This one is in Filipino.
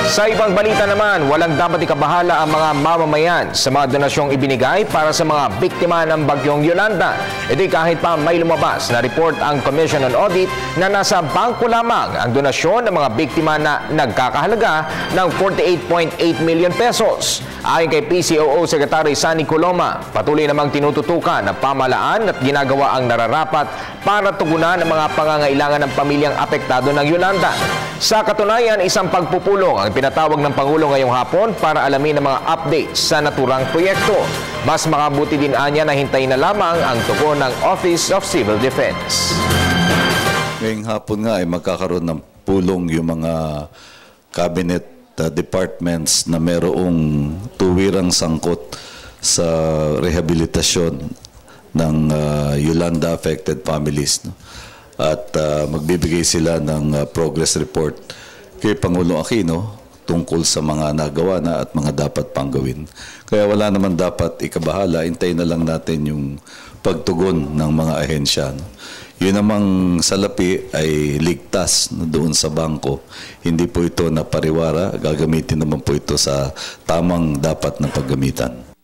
Sa ibang balita naman, walang dapat ikabahala ang mga mamamayan sa mga donasyong ibinigay para sa mga biktima ng bagyong Yolanda. Ito'y kahit pa may lumabas na report ang Commission on Audit na nasa bangko lamang ang donasyon ng mga biktima na nagkakahalaga ng 48.8 million pesos. Ayon kay PCOO Secretary Sunny Coloma, patuloy namang tinututukan ng pamahalaan at ginagawa ang nararapat para tugunan ang mga pangangailangan ng pamilyang apektado ng Yolanda. Sa katunayan, isang pagpupulong ang pinatawag ng Pangulo ngayong hapon para alamin ang mga updates sa naturang proyekto. Mas makabuti din anya na hintayin na lamang ang tugon ng Office of Civil Defense. Ngayong hapon nga ay magkakaroon ng pulong yung mga cabinet departments na merong tuwirang sangkot sa rehabilitasyon ng Yolanda affected families. No? At magbibigay sila ng progress report kay Pangulong Aquino tungkol sa mga nagawa na at mga dapat pang gawin. Kaya wala naman dapat ikabahala, hintayin na lang natin yung pagtugon ng mga ahensya. No? Yun namang salapi ay ligtas doon sa bangko. Hindi po ito na pariwara, gagamitin naman po ito sa tamang dapat na paggamitan.